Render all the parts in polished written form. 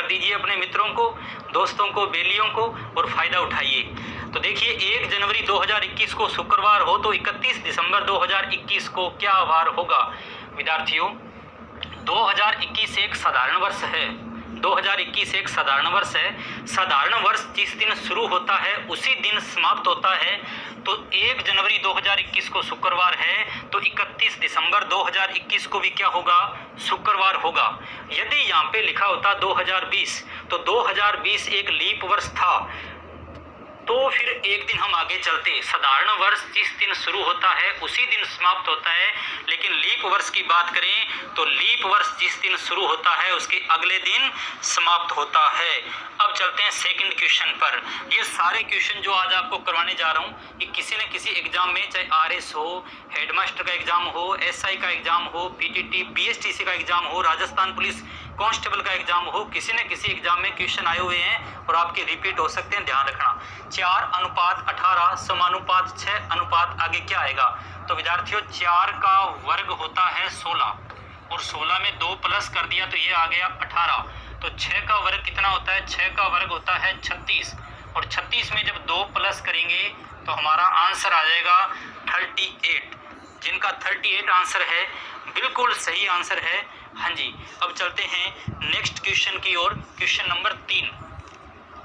कर दीजिए अपने मित्रों को, दोस्तों को, बेलियों को और फ़ायदा उठाइए। तो देखिए 1 जनवरी 2021 को शुक्रवार हो तो 31 दिसंबर 2021 को क्या वार होगा विद्यार्थियों? 2021 एक साधारण वर्ष है। 2021 एक साधारण वर्ष है। साधारण वर्ष जिस दिन शुरू होता है उसी दिन समाप्त होता है। तो 1 जनवरी 2021 को शुक्रवार है तो 31 दिसंबर 2021 को भी क्या होगा? शुक्रवार होगा। यदि यहाँ पे लिखा होता 2020 तो 2020 एक लीप वर्ष था, तो फिर एक दिन हम आगे चलते। साधारण वर्ष जिस दिन शुरू होता है उसी दिन समाप्त होता है, लेकिन लीप वर्ष की बात करें तो लीप वर्ष जिस दिन शुरू होता है उसके अगले दिन समाप्त होता है। अब चलते हैं सेकंड क्वेश्चन पर। ये सारे क्वेश्चन जो आज आपको करवाने जा रहा हूँ ये किसी न किसी एग्जाम में, चाहे आरएस हो, हेडमास्टर का एग्जाम हो, एसआई का एग्जाम हो, पीटीटी, बीएसटीसी का एग्जाम हो, राजस्थान पुलिस कांस्टेबल का एग्जाम हो, किसी न किसी एग्जाम में क्वेश्चन आए हुए हैं और आपके रिपीट हो सकते हैं, ध्यान रखना। 4:18 समानुपात 6 अनुपात आगे क्या आएगा? तो विद्यार्थियों 4 का वर्ग होता है 16 और 16 में 2 प्लस कर दिया तो ये आ गया 18। तो 6 का वर्ग कितना होता है? 6 का वर्ग होता है 36 और 36 में जब 2 प्लस करेंगे तो हमारा आंसर आ जाएगा 38। जिनका 38 आंसर है बिल्कुल सही आंसर है। हाँ जी, अब चलते हैं नेक्स्ट क्वेश्चन की ओर। क्वेश्चन नंबर 3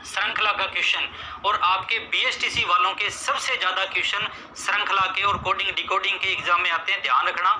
श्रृंखला का क्वेश्चन, और आपके बीएसटीसी वालों के सबसे ज़्यादा क्वेश्चन श्रृंखला के और कोडिंग डिकोडिंग के एग्जाम में आते हैं, ध्यान रखना।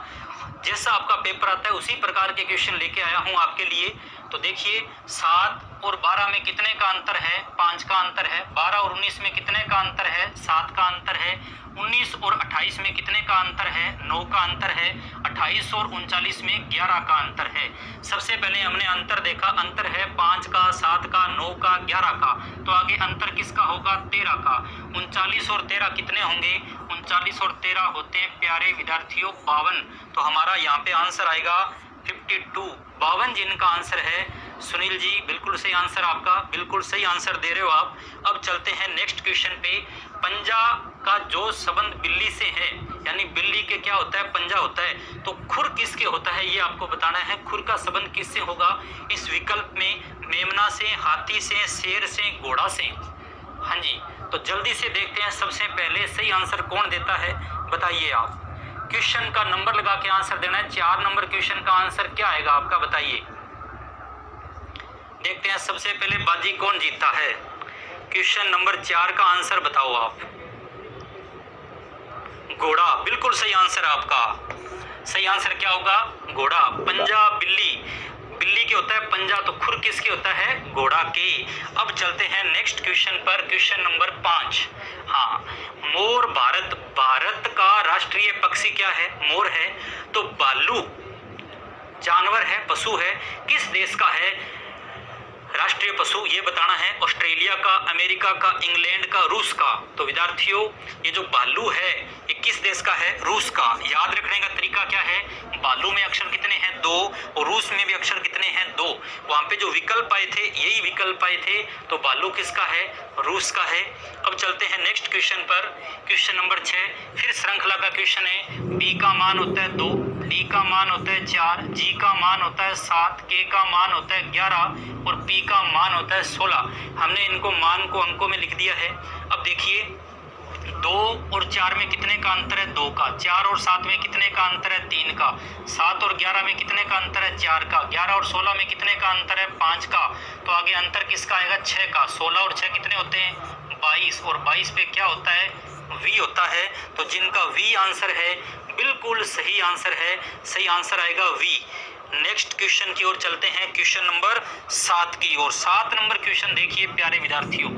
जैसा आपका पेपर आता है उसी प्रकार के क्वेश्चन लेके आया हूँ आपके लिए। तो देखिए 7 और 12 में कितने का अंतर है? 5 का अंतर है। 12 और 19 में कितने का अंतर है? 7 का अंतर है। 19 और 28 में कितने का अंतर है? 9 का अंतर है। 28 और 39 में 11 का अंतर है। सबसे पहले हमने अंतर देखा, अंतर है 5 का, 7 का, 9 का, 11 का। तो आगे अंतर किसका होगा? 13 का। 39 और 13 कितने होंगे? 39 और 13 होते हैं प्यारे विद्यार्थियों 52। तो हमारा यहाँ पे आंसर आएगा 52। 52 जिनका आंसर है। सुनील जी बिल्कुल सही आंसर आपका, बिल्कुल सही आंसर दे रहे हो आप। अब चलते हैं नेक्स्ट क्वेश्चन पे। पंजा का जो संबंध बिल्ली से है, यानी बिल्ली के क्या होता है? पंजा होता है। तो खुर किसके होता है ये आपको बताना है। खुर का संबंध किससे होगा इस विकल्प में? मेमना से, हाथी से, शेर से, घोड़ा से। हाँ जी, तो जल्दी से देखते हैं सबसे पहले सही आंसर कौन देता है, बताइए आप। क्वेश्चन का नंबर लगा के आंसर देना है। 4 नंबर क्वेश्चन का आंसर क्या आएगा आपका, बताइए। देखते हैं सबसे पहले बाजी कौन जीतता है। क्वेश्चन नंबर 4 का आंसर बताओ आप। घोड़ा, बिल्कुल सही आंसर आपका। सही आंसर क्या होगा? घोड़ा। पंजा बिल्ली, बिल्ली के होता है पंजा, तो खुर किसके होता है? घोड़ा के। अब चलते हैं नेक्स्ट क्वेश्चन पर। Question number 5। हाँ, मोर भारत का राष्ट्रीय पक्षी क्या है? मोर है। तो भालू जानवर है, पशु है, किस देश का है राष्ट्रीय पशु? ये बताना है। ऑस्ट्रेलिया का, अमेरिका का, इंग्लैंड का, रूस का। तो विद्यार्थियों ये जो भालू है ये किस देश का है? रूस का। याद रखने का तरीका क्या है? भालू में अक्षर कितने हैं? 2 और रूस में भी अक्षर कितने हैं? 2। वहां पे जो विकल्प आए थे यही विकल्प आए थे, तो भालू किसका है? रूस का है। अब चलते हैं नेक्स्ट क्वेश्चन पर। क्वेश्चन नंबर 6 फिर श्रृंखला का क्वेश्चन है। बी का मान होता है 2, डी का मान होता है 4, जी का मान होता है 7, के का मान होता है 11 और पी का मान होता है 16। हमने इनको मान को अंकों में लिख दिया है। अब देखिए 2 और 4 में कितने का अंतर है? 2 का। 4 और 7 में कितने का अंतर है? 3 का। 7 और 11 में कितने का अंतर है? 4 का। 11 और 16 में कितने का अंतर है? 5 का। तो आगे अंतर किसका आएगा? 6 का। 16 और 6 कितने होते हैं? 22 और 22 पे क्या होता है? वी होता है। तो जिनका वी आंसर है बिल्कुल सही आंसर है। सही आंसर आएगा वी। नेक्स्ट क्वेश्चन की ओर चलते हैं, क्वेश्चन नंबर 7 की ओर। 7 नंबर क्वेश्चन देखिए प्यारे विद्यार्थियों।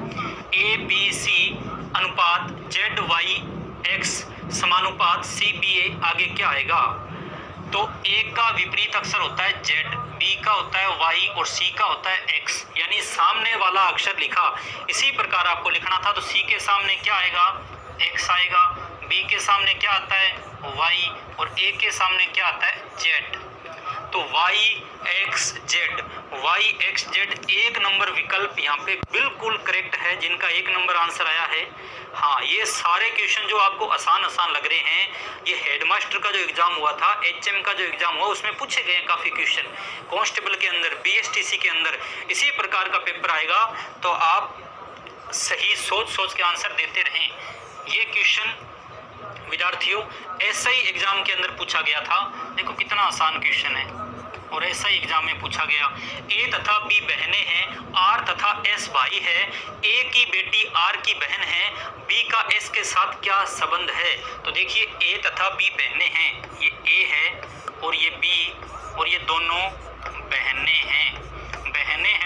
ए बी सी अनुपात जेड वाई एक्स समानुपात सी बी ए आगे क्या आएगा? तो ए का विपरीत अक्षर होता है जेड, बी का होता है वाई और सी का होता है एक्स, यानी सामने वाला अक्षर लिखा। इसी प्रकार आपको लिखना था। तो सी के सामने क्या आएगा? एक्स आएगा। बी के सामने क्या आता है? वाई और ए के सामने क्या आता है? जेड। तो YXZ एक नंबर विकल्प यहाँ पे बिल्कुल करेक्ट है, जिनका एक नंबर आंसर आया है। हाँ, ये सारे क्वेश्चन जो आपको आसान लग रहे हैं, ये हेडमास्टर का जो एग्जाम हुआ था, HM का जो एग्जाम हुआ, उसमें पूछे गए हैं काफ़ी क्वेश्चन। कांस्टेबल के अंदर, BSTC के अंदर इसी प्रकार का पेपर आएगा, तो आप सही सोच के आंसर देते रहें। ये क्वेश्चन विद्यार्थियों SI एग्जाम के अंदर पूछा गया था। देखो कितना आसान क्वेश्चन है, और SI एग्जाम में पूछा गया। A तथा B बहनें हैं, R तथा S भाई है, A की बेटी R की बहन है, B का S के साथ क्या संबंध है? तो देखिए A तथा B बहनें हैं, ये A है और ये B, और ये दोनों बहनें हैं।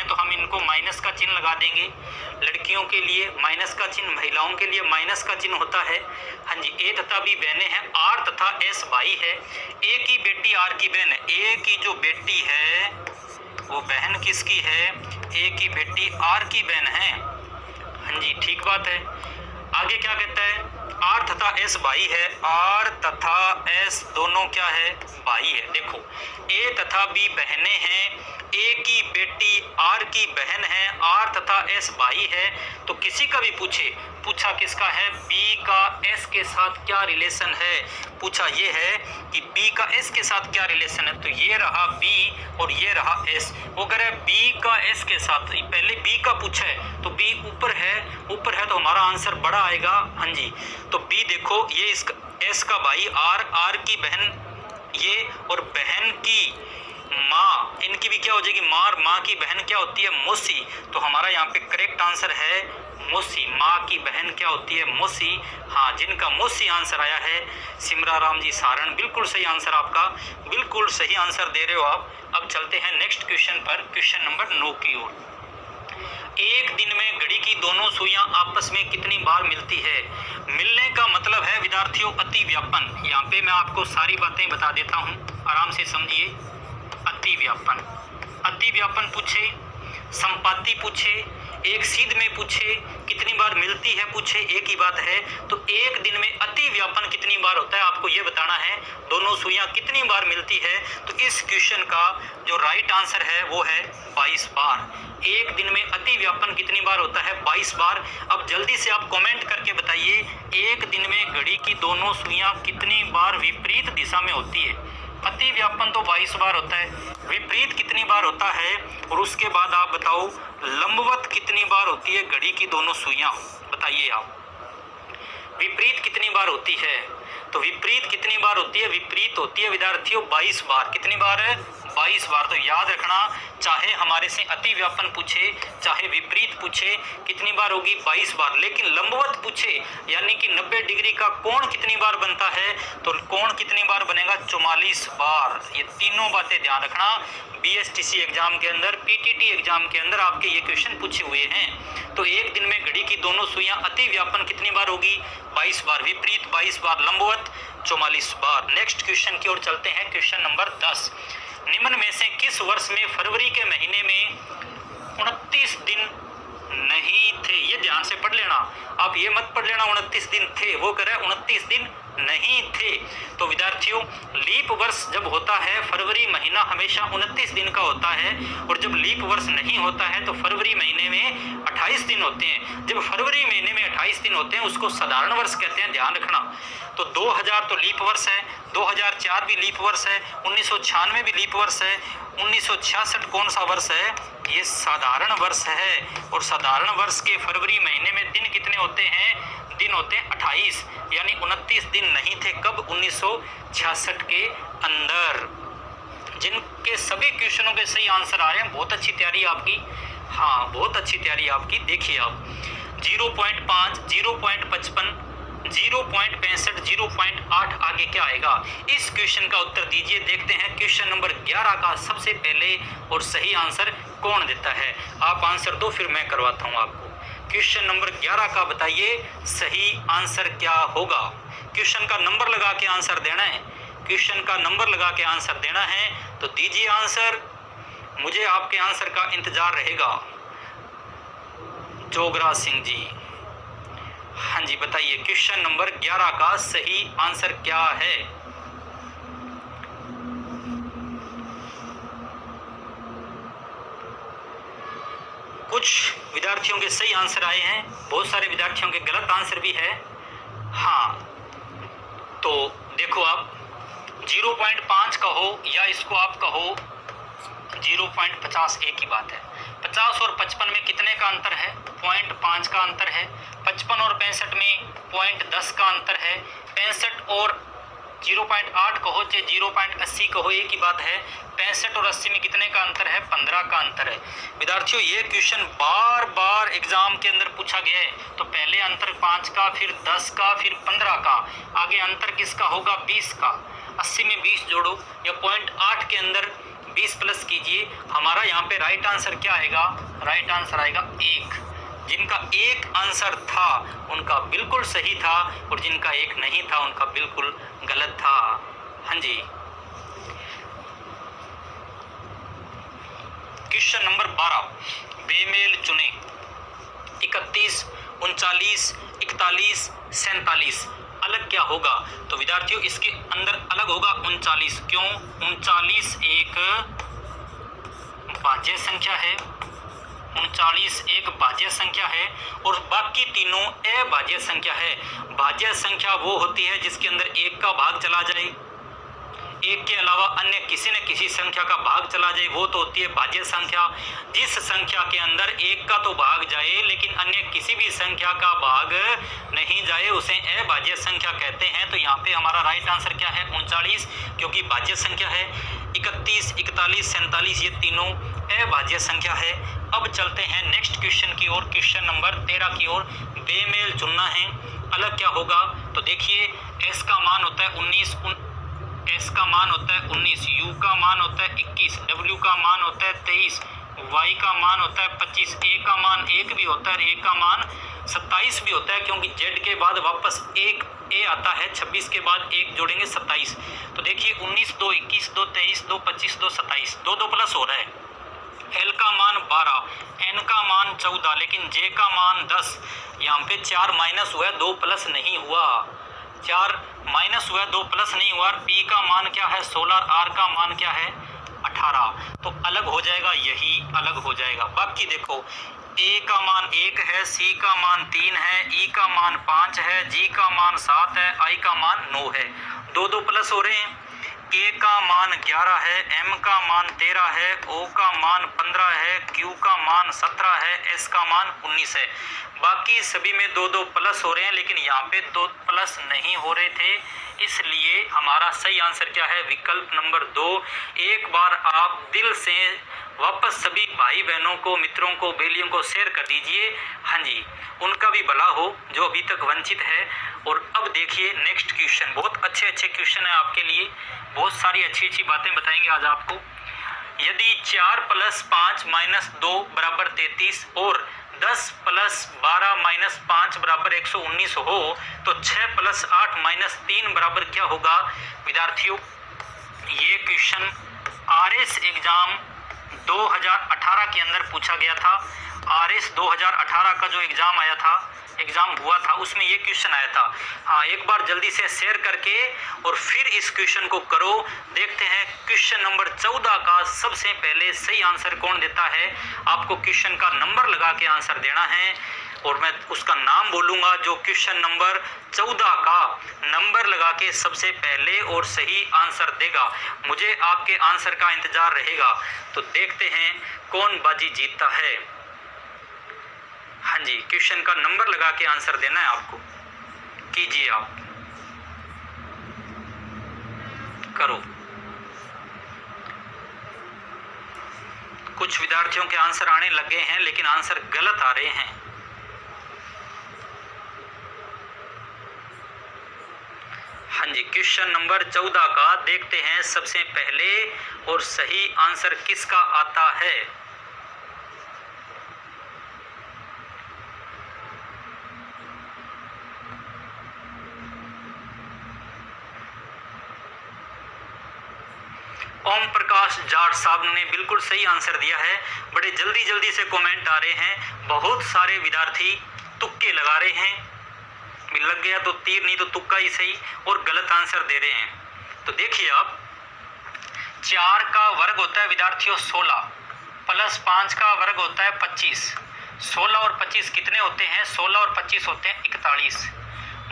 तो हम इनको माइनस का चिन्ह लगा देंगे। लड़कियों के लिए माइनस का चिन्ह, महिलाओं के लिए माइनस का चिन्ह होता है। हाँ जी, A तथा B बहनें हैं, R तथा S भाई है, A की बेटी R की बहन है। A की जो बेटी है वो बहन किसकी है? A की बेटी R की बहन है। हाँ जी, ठीक बात है। आगे क्या कहता है? R तथा S भाई है, R तथा S दोनों क्या है? भाई है। देखो A तथा B बहनें हैं, A की बेटी R की बहन है, R तथा S भाई है। तो किसी का भी पूछा किसका है? B का S के साथ क्या रिलेशन है? पूछा ये है कि B का S के साथ क्या रिलेशन है। तो ये रहा B और ये रहा S। वो कह रहा है B का S के साथ, पहले B का पूछा है तो B ऊपर है तो हमारा आंसर बड़ा आएगा। हाँ जी, तो B देखो, ये इसका S का भाई R की बहन ये, और बहन की माँ, इनकी भी क्या हो जाएगी? माँ की बहन क्या होती है? मौसी। तो हमारा यहाँ पे करेक्ट आंसर है मौसी। माँ की बहन क्या होती है? मौसी। हाँ, जिनका मौसी आंसर आया है सिमरा राम जी सारण, बिल्कुल सही आंसर आपका, बिल्कुल सही आंसर दे रहे हो आप। अब चलते हैं नेक्स्ट क्वेश्चन पर, क्वेश्चन नंबर 9 की ओर। एक दिन में घड़ी की दोनों सुइयां आपस में कितनी बार मिलती है? मिलने का मतलब है विद्यार्थियों अति व्यापन। यहाँ पे मैं आपको सारी बातें बता देता हूँ, आराम से समझिए। अति व्यापन पूछे, संपाति पूछे, एक सीध में पूछे, कितनी बार मिलती है पूछे, एक ही बात है। तो एक दिन में अति व्यापन कितनी बार होता है आपको ये बताना है। दोनों सुइयां कितनी बार मिलती है? तो इस क्वेश्चन का जो राइट आंसर है वो है 22 बार। एक दिन में अति व्यापन कितनी बार होता है? 22 बार। अब जल्दी से आप कमेंट करके बताइए, एक दिन में घड़ी की दोनों सुइयां कितनी बार विपरीत दिशा में होती है? अति व्यापन तो 22 बार होता है, विपरीत कितनी बार होता है? और उसके बाद आप बताओ लंबवत कितनी बार होती है घड़ी की दोनों सुइयां? बताइए आप, विपरीत कितनी बार होती है? तो विपरीत कितनी बार होती है? विपरीत होती है विद्यार्थियों 22 बार। कितनी बार है? 22 बार। तो याद रखना, चाहे हमारे से अति व्यापन पूछे, चाहे विपरीत पूछे, कितनी बार होगी? 22 बार। लेकिन लंबवत पूछे, यानी कि 90 डिग्री का कोण कितनी बार बनता है? तो कोण कितनी बार बनेगा? 44 बार। ये तीनों बातें ध्यान रखना। BSTC एग्जाम के अंदर, PTT एग्जाम के अंदर आपके ये क्वेश्चन पूछे हुए हैं। तो एक दिन में घड़ी की दोनों सुइयां अति व्यापन कितनी बार होगी? 22 बार। विपरीत 22 बार, लंबवत 44 बार। नेक्स्ट क्वेश्चन की ओर चलते हैं, क्वेश्चन नंबर 10। निम्न में से किस वर्ष में फरवरी के महीने में 29 दिन नहीं थे? ये ध्यान से पढ़ लेना, आप ये मत पढ़ लेना 29 दिन थे, वो कह रहा है 29 दिन नहीं थे। तो विद्यार्थियों लीप वर्ष जब होता है, फरवरी महीना हमेशा 29 दिन का होता है, और जब लीप वर्ष नहीं होता है तो फरवरी महीने में 28 दिन होते हैं। जब फरवरी महीने में 28 दिन होते हैं उसको साधारण वर्ष कहते हैं, ध्यान रखना। तो 2000 तो लीप वर्ष है, 2004 भी लीप वर्ष है, 1996 भी लीप वर्ष है, 1966 कौन सा वर्ष है? ये साधारण वर्ष है। और साधारण वर्ष के फरवरी महीने में दिन कितने होते हैं? दिन होते हैं 28, यानी 29 दिन नहीं थे। कब? 1966 के अंदर। जिनके सभी क्वेश्चनों के सही आंसर आ रहे हैं, बहुत अच्छी तैयारी आपकी। हाँ, बहुत अच्छी तैयारी आपकी। देखिए आप 0.5, 0.55, 0.65, 0.8, आगे क्या आएगा? इस क्वेश्चन का उत्तर दीजिए। देखते हैं क्वेश्चन नंबर 11 का सबसे पहले और सही आंसर कौन देता है। आप आंसर दो, फिर मैं करवाता हूँ आपको। क्वेश्चन नंबर 11 का बताइए सही आंसर क्या होगा। क्वेश्चन का नंबर लगा के आंसर देना है, क्वेश्चन का नंबर लगा के आंसर देना है। तो दीजिए आंसर, मुझे आपके आंसर का इंतजार रहेगा। जोगराज सिंह जी, हाँ जी बताइए क्वेश्चन नंबर 11 का सही आंसर क्या है? कुछ विद्यार्थियों के सही आंसर आए हैं, बहुत सारे विद्यार्थियों के गलत आंसर भी है। हाँ, तो देखो आप 0.5 कहो या इसको आप कहो 0.50, एक ही बात है। 50 और 55 में कितने का अंतर है? 0.5 का अंतर है। 55 और 65 में 0.10 का अंतर है। 65 और 0.8 कहो चाहे 0.80 कहो, एक ही बात है। 65 और 80 में कितने का अंतर है? 15 का अंतर है। विद्यार्थियों, ये क्वेश्चन बार बार एग्जाम के अंदर पूछा गया है। तो पहले अंतर 5 का, फिर 10 का, फिर 15 का, आगे अंतर किसका होगा? 20 का। 80 में 20 जोड़ो या 0.8 के अंदर 20 प्लस कीजिए। हमारा यहाँ पे राइट आंसर क्या आएगा? राइट आंसर आएगा 1। जिनका एक आंसर था उनका बिल्कुल सही था और जिनका एक नहीं था उनका बिल्कुल गलत था। हाँ जी। क्वेश्चन नंबर 12, बेमेल चुने। 31, 39, 41, 47 अलग क्या होगा? तो विद्यार्थियों, इसके अंदर अलग होगा 39। क्यों? 39 एक भाज्य संख्या है, 39 एक भाज्य संख्या है और बाकी तीनों अभाज्य संख्या है। भाज्य संख्या वो होती है जिसके अंदर एक का भाग चला जाए, एक के अलावा अन्य किसी न किसी संख्या का भाग चला जाए, वो तो होती है भाज्य संख्या। जिस संख्या के अंदर एक का तो भाग जाए लेकिन अन्य किसी भी संख्या का भाग नहीं जाए उसे अभाज्य संख्या कहते हैं। तो यहाँ पे हमारा राइट आंसर क्या है? 39, क्योंकि भाज्य संख्या है। 31, 41, 47 ये तीनों अभाज्य संख्या है। अब चलते हैं नेक्स्ट क्वेश्चन की ओर, क्वेश्चन नंबर 13 की ओर। बेमेल चुनना है, अलग क्या होगा? तो देखिए, एस का मान होता है 19, एस का मान होता है 19, यू का मान होता है 21, डब्ल्यू का मान होता है 23, वाई का मान होता है 25, ए का मान 1 भी होता है, ए का मान 27 भी होता है, क्योंकि जेड के बाद वापस एक ए आता है, 26 के बाद 1 जोड़ेंगे 27। तो देखिए 19, 2, 21, 2, 23, 2, 25, 2, 27, 2 प्लस हो रहा है। एल का मान 12, एन का मान 14, लेकिन जे का मान 10। यहाँ पे 4 माइनस हुआ है, 2 प्लस नहीं हुआ। 4 माइनस हुआ है, 2 प्लस नहीं हुआ। पी का मान क्या है? 16, आर का मान क्या है? 18। तो अलग हो जाएगा, यही अलग हो जाएगा। बाकी देखो, ए का मान 1 है, सी का मान 3 है, ई का मान 5 है, जी का मान 7 है, आई का मान 9 है। 2 प्लस हो रहे हैं। के का मान 11 है, एम का मान 13 है, ओ का मान 15 है, क्यू का मान 17 है, एस का मान 19 है। बाकी सभी में 2 प्लस हो रहे हैं, लेकिन यहाँ पे 2 प्लस नहीं हो रहे थे, इसलिए हमारा सही आंसर क्या है? विकल्प नंबर 2। एक बार आप दिल से वापस सभी भाई बहनों को, मित्रों को, बेलियों को शेयर कर दीजिए। हाँ जी, उनका भी भला हो जो अभी तक वंचित है। और अब देखिए नेक्स्ट क्वेश्चन, बहुत अच्छे क्वेश्चन है आपके लिए, बहुत सारी अच्छी बातें बताएंगे आज आपको। यदि 4 + 5 - 2 = 33 और 10 + 12 - 5 = 119 हो तो 6 + 8 - 3 बराबर क्या होगा? विद्यार्थियों, ये क्वेश्चन आरएस एग्जाम 2018 के अंदर पूछा गया था। आरएस 2018 का जो एग्जाम हुआ था उसमें ये क्वेश्चन आया था। हाँ, एक बार जल्दी से शेयर करके और फिर इस क्वेश्चन को करो। देखते हैं क्वेश्चन नंबर 14 का सबसे पहले सही आंसर कौन देता है। आपको क्वेश्चन का नंबर लगा के आंसर देना है और मैं उसका नाम बोलूंगा जो क्वेश्चन नंबर 14 का नंबर लगा के सबसे पहले और सही आंसर देगा। मुझे आपके आंसर का इंतजार रहेगा। तो देखते हैं कौन बाजी जीतता है। हाँ जी, क्वेश्चन का नंबर लगा के आंसर देना है आपको। कीजिए, आप करो। कुछ विद्यार्थियों के आंसर आने लगे हैं लेकिन आंसर गलत आ रहे हैं। हाँ जी, क्वेश्चन नंबर 14 का देखते हैं सबसे पहले और सही आंसर किसका आता है। ओम प्रकाश जाट साहब ने बिल्कुल सही आंसर दिया है। बड़े जल्दी से कमेंट आ रहे हैं। बहुत सारे विद्यार्थी तुक्के लगा रहे हैं, लग गया तो तीर, नहीं तो तुक्का ही सही, और गलत आंसर दे रहे हैं। तो देखिए आप, 4 का वर्ग होता है विद्यार्थियों 16, प्लस 5 का वर्ग होता है 25। 16 और 25 कितने होते हैं? 16 और 25 होते हैं 41।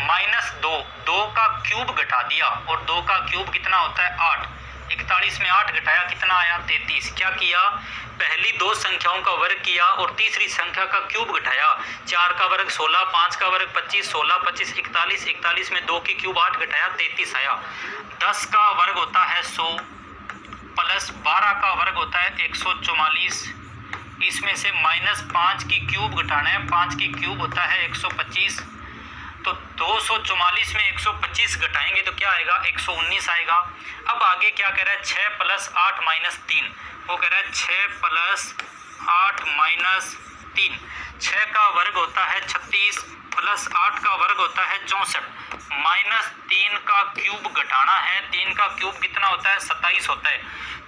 माइनस 2, 2 का क्यूब घटा दिया और 2 का क्यूब कितना होता है? 8। 41 में 8 घटाया कितना आया? 33। क्या किया? पहली दो संख्याओं का वर्ग किया और तीसरी संख्या का क्यूब घटाया। 4 का वर्ग 16, 5 का वर्ग 25, 16, 25, 41। 41 में 2 की क्यूब 8 घटाया 33 आया। 10 का वर्ग होता है 100 प्लस 12 का वर्ग होता है 144। इसमें से माइनस 5 की क्यूब घटाना है, 5 की क्यूब होता है 125। तो 244 में 125 घटाएंगे तो क्या आएगा? 119 आएगा। अब आगे क्या कह रहा है? 6 प्लस 8 माइनस 3। वो कह रहा है 6 प्लस 8 माइनस 3। 6 का वर्ग होता है 36 प्लस 8 का वर्ग होता है 64। माइनस 3 का क्यूब घटाना है, 3 का क्यूब कितना होता है? 27 होता है।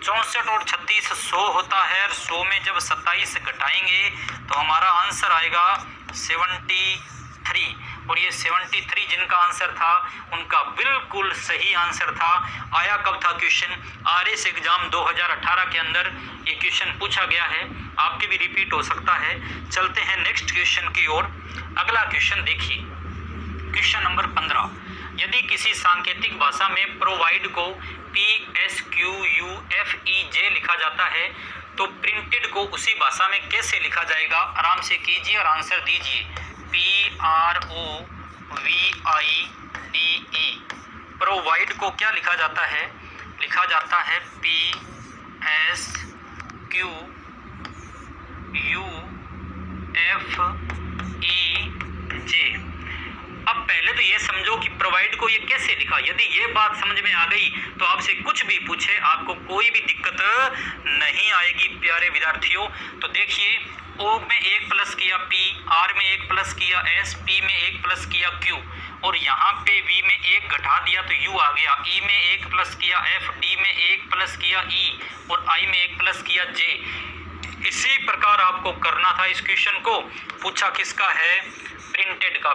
64 और 36 100 होता है और 100 में जब 27 घटाएंगे तो हमारा आंसर आएगा 73। और ये 73 जिनका आंसर था उनका बिल्कुल सही आंसर था। आया कब था क्वेश्चन? आरएस एग्जाम 2018 के अंदर ये क्वेश्चन पूछा गया है। आपके भी रिपीट हो सकता है। चलते हैं नेक्स्ट क्वेश्चन की ओर। अगला क्वेश्चन देखिए, क्वेश्चन नंबर 15। यदि किसी सांकेतिक भाषा में प्रोवाइड को PSQUFEJ लिखा जाता है तो प्रिंटेड को उसी भाषा में कैसे लिखा जाएगा? आराम से कीजिए और आंसर दीजिए। PROVIDE। प्रोवाइड को क्या लिखा जाता है? लिखा जाता है PSQUFEJ। अब पहले तो ये समझो कि प्रोवाइड को ये कैसे लिखा। यदि ये बात समझ में आ गई तो आपसे कुछ भी पूछे आपको कोई भी दिक्कत नहीं आएगी प्यारे विद्यार्थियों। तो देखिए, ओ में 1 प्लस किया P, R में 1 प्लस किया S, P में 1 प्लस किया Q और यहाँ पे V में 1 घटा दिया तो U आ गया। E में 1 प्लस किया F, D में 1 प्लस किया E और I में 1 प्लस किया J। इसी प्रकार आपको करना था। इस क्वेश्चन को पूछा किसका है? प्रिंटेड का।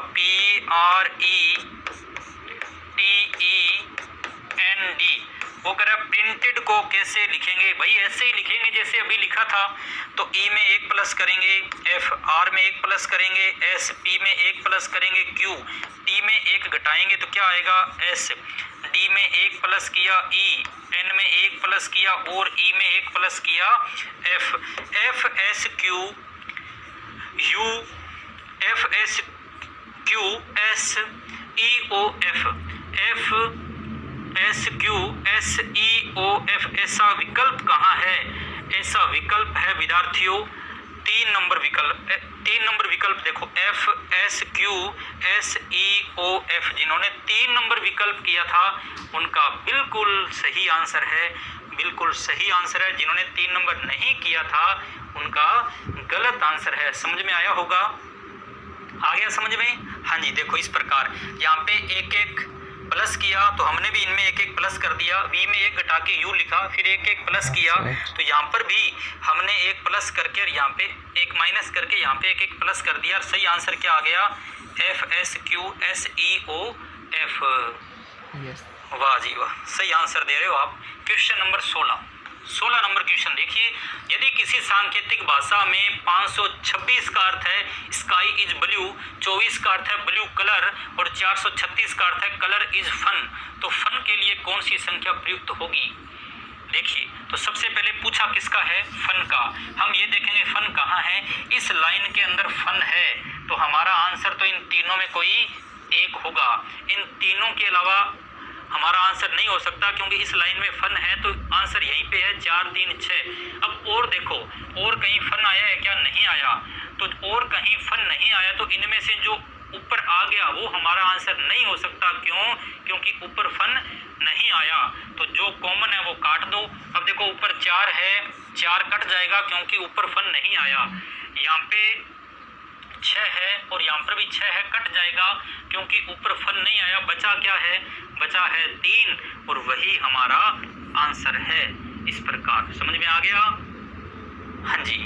PRENTED। वो कह रहा है प्रिंटेड को कैसे लिखेंगे? भाई ऐसे ही लिखेंगे जैसे अभी लिखा था। तो E में 1 प्लस करेंगे F, R में 1 प्लस करेंगे S, P में 1 प्लस करेंगे Q, T में 1 घटाएंगे तो क्या आएगा? S, D में 1 प्लस किया E, N में 1 प्लस किया और E में 1 प्लस किया F। FSQSEOF ऐसा विकल्प कहाँ है? ऐसा विकल्प है विद्यार्थियों 3 नंबर विकल्प देखो FSQSEOF। जिन्होंने 3 नंबर विकल्प किया था उनका बिल्कुल सही आंसर है, बिल्कुल सही आंसर है। जिन्होंने 3 नंबर नहीं किया था उनका गलत आंसर है। समझ में आया होगा? आ गया समझ में? हाँ जी, देखो इस प्रकार यहाँ पे 1 प्लस किया तो हमने भी इनमें 1 प्लस कर दिया। V में 1 घटा के U लिखा, फिर 1 प्लस किया तो यहाँ पर भी हमने 1 प्लस करके और यहाँ पे 1 माइनस करके यहाँ पे 1 प्लस कर दिया। सही आंसर क्या आ गया? FSQSEOF। वाह जी वाह, सही आंसर दे रहे हो आप। क्वेश्चन नंबर 16 नंबर क्वेश्चन देखिए, यदि किसी सांकेतिक भाषा में 526 का अर्थ है स्काई इज ब्लू, 24 का अर्थ है ब्लू कलर और 436 का अर्थ है कलर इज फन, तो फन के लिए कौन सी संख्या प्रयुक्त होगी? देखिए, तो सबसे पहले पूछा किसका है? फन का। हम ये देखेंगे फन कहाँ है। इस लाइन के अंदर फन है तो हमारा आंसर तो इन तीनों में कोई एक होगा। इन तीनों के अलावा हमारा आंसर नहीं हो सकता क्योंकि इस लाइन में फन है तो आंसर यहीं पे है 4, 3, 6। अब और देखो, और कहीं फन आया है क्या? नहीं आया। तो और कहीं फन नहीं आया तो इनमें से जो ऊपर आ गया वो हमारा आंसर नहीं हो सकता। क्यों? क्योंकि ऊपर फन नहीं आया। तो जो कॉमन है वो काट दो। अब देखो ऊपर 4 है, 4 कट जाएगा क्योंकि ऊपर फन नहीं आया। यहाँ पे 6 है और यहाँ पर भी 6 है, कट जाएगा क्योंकि ऊपर फन नहीं आया। बचा क्या है? बचा है 3 और वही हमारा आंसर है। इस प्रकार समझ में आ गया? हाँ जी,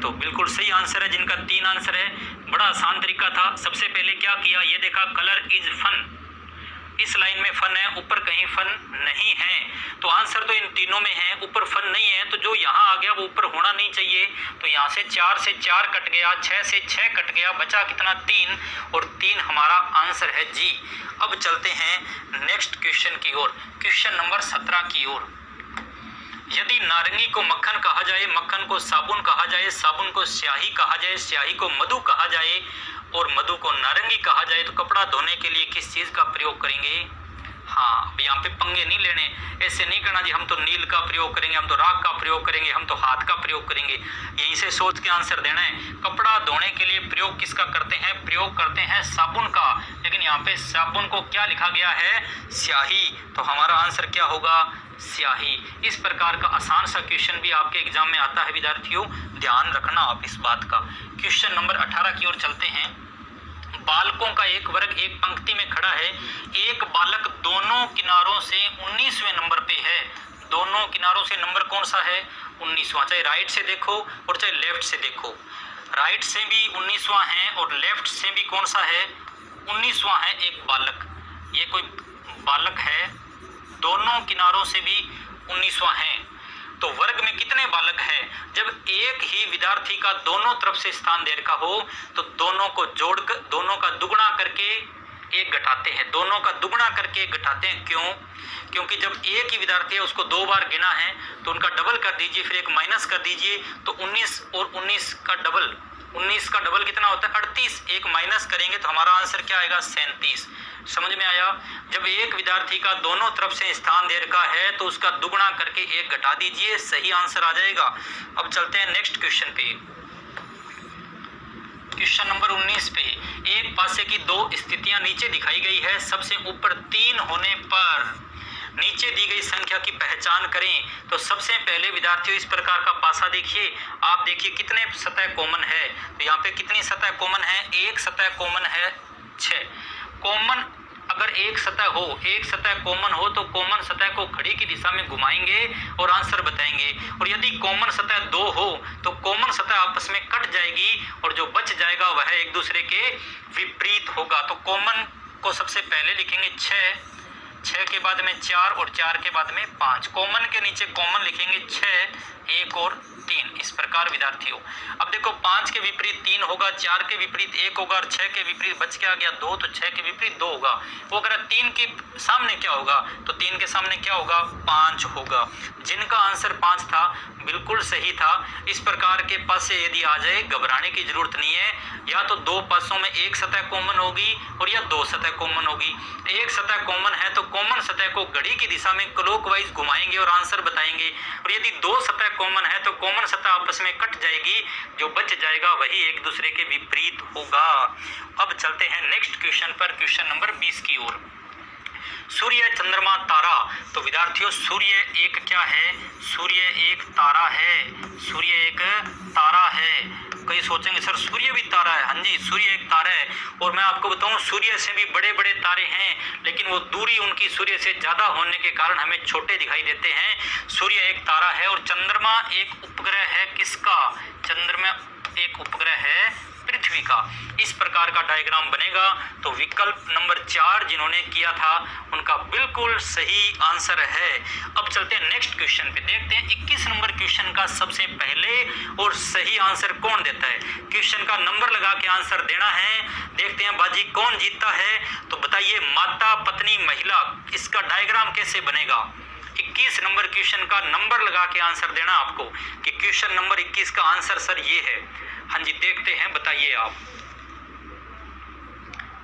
तो बिल्कुल सही आंसर है जिनका 3 आंसर है। बड़ा आसान तरीका था। सबसे पहले क्या किया? ये देखा कलर इज फन। इस लाइन में फन है, ऊपर कहीं फन नहीं है, तो आंसर तो इन तीनों में है, ऊपर फन नहीं है, तो जो यहाँ आ गया वो ऊपर होना नहीं चाहिए। तो यहाँ से 4 कट गया, 6 से 6 कट गया, बचा कितना 3, और 3 हमारा आंसर है जी। अब चलते हैं नेक्स्ट क्वेश्चन की ओर, क्वेश्चन नंबर 17 की ओर। यदि नारंगी को मक्खन कहा जाए, मक्खन को साबुन कहा जाए, साबुन को स्याही कहा जाए, स्याही को मधु कहा जाए, और मधु को नारंगी कहा जाए, तो कपड़ा धोने के लिए किस चीज का प्रयोग करेंगे? हाँ, अब यहाँ पे पंगे नहीं लेने, ऐसे नहीं करना जी हम तो नील का प्रयोग करेंगे, हम तो राख का प्रयोग करेंगे, हम तो हाथ का प्रयोग करेंगे, यहीं से सोच के आंसर देना है। कपड़ा धोने के लिए प्रयोग किसका करते हैं? प्रयोग करते हैं साबुन का, लेकिन यहाँ पे साबुन को क्या लिखा गया है? स्याही, तो हमारा आंसर क्या होगा? स्याही। इस प्रकार का आसान सा क्वेश्चन भी आपके एग्जाम में आता है विद्यार्थियों, ध्यान रखना आप इस बात का। क्वेश्चन नंबर 18 की ओर चलते हैं। बालकों का एक वर्ग एक पंक्ति में खड़ा है, एक बालक दोनों किनारों से 19वें नंबर पे है। दोनों किनारों से नंबर कौन सा है? 19वां। चाहे राइट से देखो और चाहे लेफ्ट से देखो, राइट से भी 19वां है और लेफ्ट से भी कौन सा है? 19वां है एक बालक। ये कोई बालक है, दोनों किनारों से भी 19वां है, तो वर्ग में कितने बालक हैं? जब एक ही विद्यार्थी का दोनों तरफ से स्थान दे रखा हो तो दोनों को जोड़कर, दोनों का दुगुना करके एक घटाते हैं, दोनों का दुगुना करके एक घटाते हैं। क्यों? क्योंकि जब एक ही विद्यार्थी है उसको 2 बार गिना है तो उनका डबल कर दीजिए, फिर एक माइनस कर दीजिए, तो 19 और 19 का डबल, 19 का डबल कितना होता है? 38। एक माइनस करेंगे तो हमारा आंसर क्या आएगा? 37। समझ में आया? जब एक विद्यार्थी का दोनों तरफ से स्थान दे रखा है तो उसका दुगुना करके एक घटा दीजिए, सही आंसर आ जाएगा। अब चलते हैं नेक्स्ट क्वेश्चन पे, क्वेश्चन नंबर 19 पे। एक पासे की 2 स्थितियां नीचे दिखाई गई है, सबसे ऊपर 3 होने पर नीचे दी गई संख्या की पहचान करें। तो सबसे पहले विद्यार्थियों इस प्रकार का पासा देखिए, आप देखिए कितने सतह कॉमन है, तो यहाँ पे कितनी सतह कॉमन है? एक सतह कॉमन है 6। कॉमन अगर एक सतह हो, एक सतह कॉमन हो तो कॉमन सतह को घड़ी की दिशा में घुमाएंगे और आंसर बताएंगे, और यदि कॉमन सतह 2 हो तो कॉमन सतह आपस में कट जाएगी और जो बच जाएगा वह एक दूसरे के विपरीत होगा। तो कॉमन को सबसे पहले लिखेंगे 6 के बाद में 4 और 4 के बाद में 5। कॉमन के नीचे कॉमन लिखेंगे 6, 1 और 3। इस प्रकार विद्यार्थियों अब देखो 5 के विपरीत 3 होगा, 4 के विपरीत 1 होगा और 6 के विपरीत बच के आ गया 2, तो 6 के विपरीत 2 होगा। वो अगर 3 के सामने क्या होगा? तो 3 के सामने क्या होगा? 5 होगा। जिनका आंसर 5 था बिल्कुल सही था। इस प्रकार के पासे यदि आ जाए घबराने की जरूरत नहीं है, या तो 2 पासों में एक सतह कॉमन होगी और या 2 सतह कॉमन होगी। एक सतह कॉमन है तो कॉमन सतह को घड़ी की दिशा में क्लॉकवाइज घुमाएंगे और आंसर बताएंगे, और यदि 2 सतह कॉमन है तो कॉमन सतह आपस में कट जाएगी, जो बच जाएगा वही एक दूसरे के विपरीत होगा। अब चलते हैं नेक्स्ट क्वेश्चन पर, क्वेश्चन नंबर 20 की ओर। सूर्य, चंद्रमा, तारा। तो विद्यार्थियों सूर्य एक क्या है? सूर्य एक तारा है। सूर्य एक तारा है। कई सोचेंगे सर सूर्य भी तारा है। हाँ जी, सूर्य एक तारा है, और मैं आपको बताऊं सूर्य से भी बड़े बड़े तारे हैं, लेकिन वो दूरी उनकी सूर्य से ज्यादा होने के कारण हमें छोटे दिखाई देते हैं। सूर्य एक तारा है और चंद्रमा एक उपग्रह है। किसका? चंद्रमा एक उपग्रह है पृथ्वी का। इस प्रकार का डायग्राम बनेगा। तो विकल्प नंबर 4 जिन्होंने किया था उनका बिल्कुल सही आंसर है। अब चलते हैं नेक्स्ट क्वेश्चन पे, देखते हैं 21 नंबर क्वेश्चन का सबसे पहले और सही आंसर कौन देता है। क्वेश्चन का नंबर लगा के आंसर देना है। देखते हैं बाजी कौन जीतता है। तो बताइए माता, पत्नी, महिला, इसका डायग्राम कैसे बनेगा? 21 नंबर क्वेश्चन का नंबर लगा के आंसर देना आपको कि क्वेश्चन नंबर 21 का आंसर सर ये है। हाँ जी, देखते हैं, बताइए आप।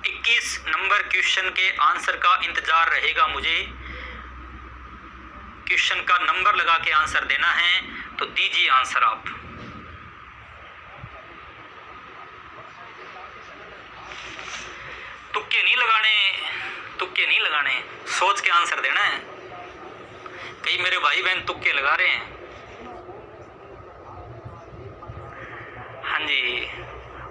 21 नंबर क्वेश्चन के आंसर का इंतजार रहेगा मुझे। क्वेश्चन का नंबर लगा के आंसर देना है, तो दीजिए आंसर आप। तुक्के नहीं लगाने, तुक्के नहीं लगाने, सोच के आंसर देना है। कई मेरे भाई बहन तुक्के लगा रहे हैं। हाँ जी,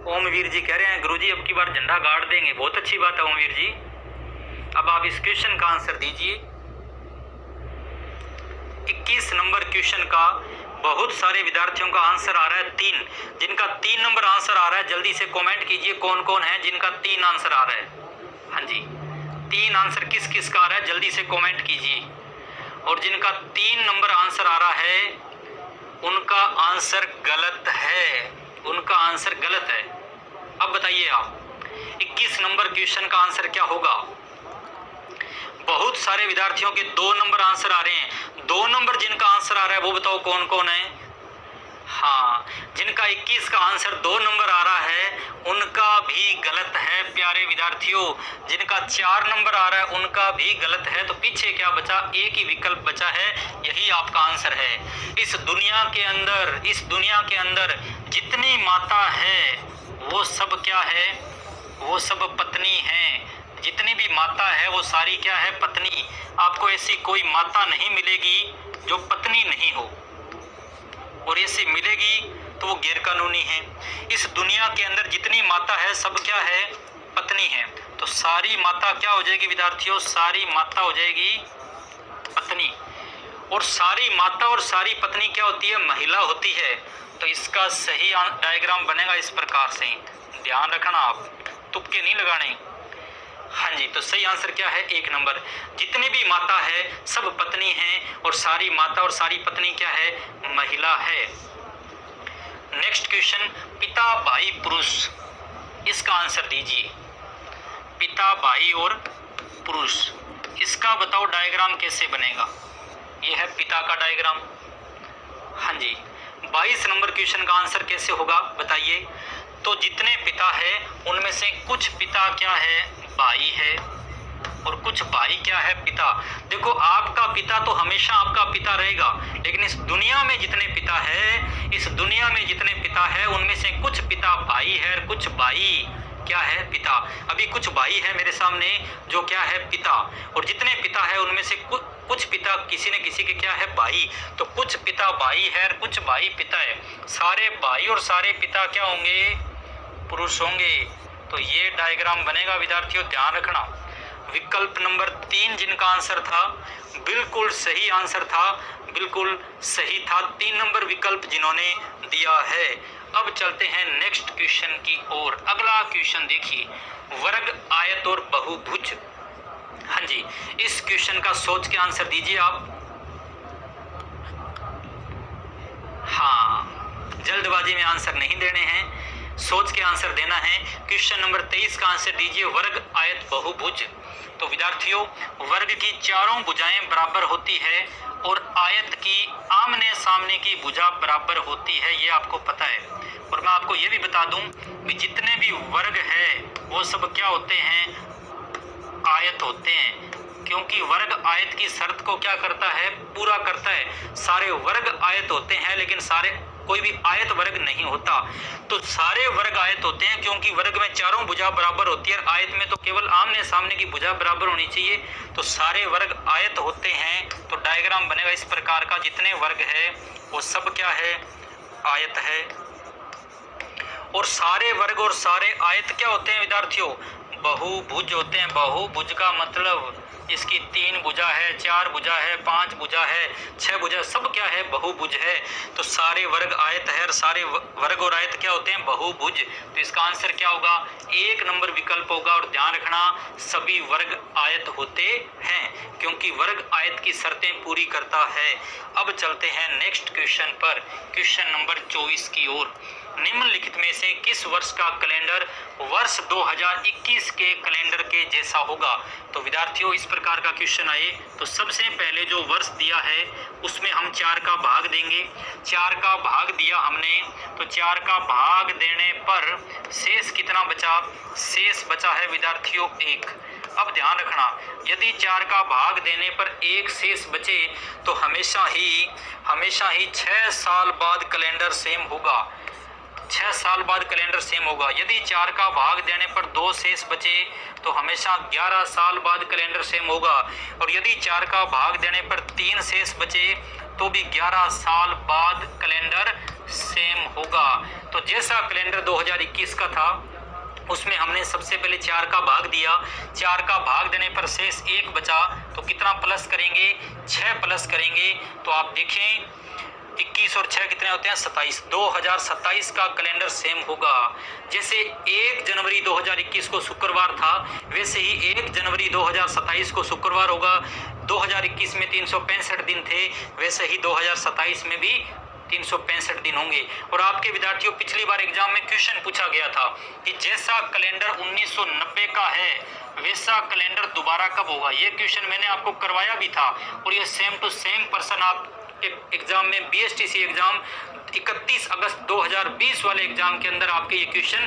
ओमवीर जी कह रहे हैं गुरुजी अब की बार झंडा गाड़ देंगे। बहुत अच्छी बात है ओमवीर जी। अब आप इस क्वेश्चन का आंसर दीजिए। 21 नंबर क्वेश्चन का बहुत सारे विद्यार्थियों का आंसर आ रहा है 3। जिनका 3 नंबर आंसर आ रहा है जल्दी से कमेंट कीजिए कौन कौन है जिनका 3 आंसर आ रहा है। हाँ जी, 3 आंसर किस किस का आ रहा है जल्दी से कमेंट कीजिए। और जिनका 3 नंबर आंसर आ रहा है उनका आंसर गलत है, उनका आंसर गलत है। अब बताइए आप 21 नंबर क्वेश्चन का आंसर क्या होगा। बहुत सारे विद्यार्थियों के 2 नंबर आंसर आ रहे हैं। 2 नंबर जिनका आंसर आ रहा है वो बताओ कौन कौन है। हाँ, जिनका 21 का आंसर 2 नंबर आ रहा है उनका भी गलत है प्यारे विद्यार्थियों। जिनका 4 नंबर आ रहा है उनका भी गलत है। तो पीछे क्या बचा, एक ही विकल्प बचा है, यही आपका आंसर है। इस दुनिया के अंदर जितनी माता है वो सब क्या है, वो सब पत्नी है। जितनी भी माता है वो सारी क्या है, पत्नी। आपको ऐसी कोई माता नहीं मिलेगी जो पत्नी नहीं हो, और ऐसी मिलेगी तो वो गैरकानूनी है। इस दुनिया के अंदर जितनी माता है सब क्या है, पत्नी है। तो सारी माता क्या हो जाएगी विद्यार्थियों, सारी माता हो जाएगी पत्नी। और सारी माता और सारी पत्नी क्या होती है, महिला होती है। तो इसका सही डायग्राम बनेगा इस प्रकार से, ध्यान रखना आप, तुक्के नहीं लगाने। हाँ जी, तो सही आंसर क्या है, 1 नंबर। जितनी भी माता है सब पत्नी हैं, और सारी माता और सारी पत्नी क्या है, महिला है। नेक्स्ट क्वेश्चन, पिता भाई पुरुष, इसका आंसर दीजिए। पिता भाई और पुरुष, इसका बताओ डायग्राम कैसे बनेगा। ये है पिता का डायग्राम। हाँ जी, 22 नंबर क्वेश्चन का आंसर कैसे होगा बताइए। तो जितने पिता है उनमें से कुछ पिता क्या है, भाई है, और कुछ भाई क्या है, पिता। देखो आपका पिता तो हमेशा आपका पिता रहेगा, लेकिन इस दुनिया में जितने पिता है, इस दुनिया में जितने पिता है उनमें से कुछ पिता भाई है और कुछ भाई क्या है, पिता। अभी कुछ भाई है मेरे सामने जो क्या है, पिता। और जितने पिता है उनमें से कुछ पिता किसी न किसी के क्या है, भाई। तो कुछ पिता भाई है और कुछ भाई पिता है। सारे भाई और सारे पिता क्या होंगे, पुरुष होंगे। तो ये डायग्राम बनेगा विद्यार्थियों, ध्यान रखना। विकल्प नंबर 3 जिनका आंसर था बिल्कुल सही आंसर था, बिल्कुल सही था। 3 नंबर विकल्प जिन्होंने दिया है। अब चलते हैं नेक्स्ट क्वेश्चन की ओर। अगला क्वेश्चन देखिए, वर्ग, आयत और बहुभुज। हाँ जी, इस क्वेश्चन का सोच के आंसर दीजिए आप। हाँ, जल्दबाजी में आंसर नहीं देने हैं, सोच के आंसर देना है। क्वेश्चन नंबर 23 का आंसर दीजिए, वर्ग, आयत, बहुभुज। तो विद्यार्थियों, वर्ग की चारों भुजाएं बराबर होती है और आयत की आमने सामने की भुजा बराबर होती है, ये आपको पता है। और मैं आपको ये भी बता दूं कि जितने भी वर्ग है वो सब क्या होते हैं, आयत होते हैं, क्योंकि वर्ग आयत की शर्त को क्या करता है, पूरा करता है। सारे वर्ग आयत होते हैं लेकिन कोई भी आयत वर्ग नहीं होता। तो सारे वर्ग आयत होते हैं क्योंकि वर्ग में चारों भुजा बराबर होती है, और आयत में तो केवल आमने सामने की भुजा बराबर होनी चाहिए। तो सारे वर्ग आयत होते हैं। तो डायग्राम बनेगा इस प्रकार का, जितने वर्ग है वो सब क्या है, आयत है। और सारे वर्ग और सारे आयत क्या होते हैं विद्यार्थियों, बहुभुज होते हैं। बहुभुज का मतलब इसकी 3 भुजा है, 4 भुजा है, 5 भुजा है, 6 भुजा, सब क्या है, बहुभुज है। तो सारे वर्ग आयत है और सारे वर्ग और आयत क्या होते हैं, बहुभुज। तो इसका आंसर क्या होगा, 1 नंबर विकल्प होगा। और ध्यान रखना, सभी वर्ग आयत होते हैं क्योंकि वर्ग आयत की शर्तें पूरी करता है। अब चलते हैं नेक्स्ट क्वेश्चन पर, क्वेश्चन नंबर 24 की ओर। निम्नलिखित में से किस वर्ष का कैलेंडर वर्ष 2021 के कैलेंडर के जैसा होगा। तो विद्यार्थियों, इस प्रकार का क्वेश्चन आए तो सबसे पहले जो वर्ष दिया है उसमें हम 4 का भाग देंगे। 4 का भाग दिया हमने, तो 4 का भाग देने पर शेष कितना बचा, शेष बचा है विद्यार्थियों 1। अब ध्यान रखना, यदि 4 का भाग देने पर 1 शेष बचे तो हमेशा ही 6 साल बाद कैलेंडर सेम होगा। 6 साल बाद कैलेंडर सेम होगा। यदि 4 का भाग देने पर 2 शेष बचे तो हमेशा 11 साल बाद कैलेंडर सेम होगा। और यदि 4 का भाग देने पर 3 शेष बचे तो भी 11 साल बाद कैलेंडर सेम होगा। तो जैसा कैलेंडर 2021 का था उसमें हमने सबसे पहले 4 का भाग दिया। 4 का भाग देने पर शेष 1 बचा, तो कितना प्लस करेंगे, 6 प्लस करेंगे। तो आप देखें 21 और 6 कितने होते हैं 27। 2027 का कैलेंडर सेम होगा। जैसे 1 जनवरी 2021 को शुक्रवार था, वैसे ही 1 जनवरी 2027 को शुक्रवार होगा। 2021 में 365 दिन थे, वैसे ही 2027 में भी 365 दिन होंगे। और आपके विद्यार्थियों, पिछली बार एग्जाम में क्वेश्चन पूछा गया था कि जैसा कैलेंडर 1990 का है वैसा कैलेंडर दोबारा कब होगा। ये क्वेश्चन मैंने आपको करवाया भी था और ये सेम टू सेम पर्सन आप एग्जाम में BSTC एग्जाम 31 अगस्त 2020 वाले एग्जाम के अंदर आपके ये क्वेश्चन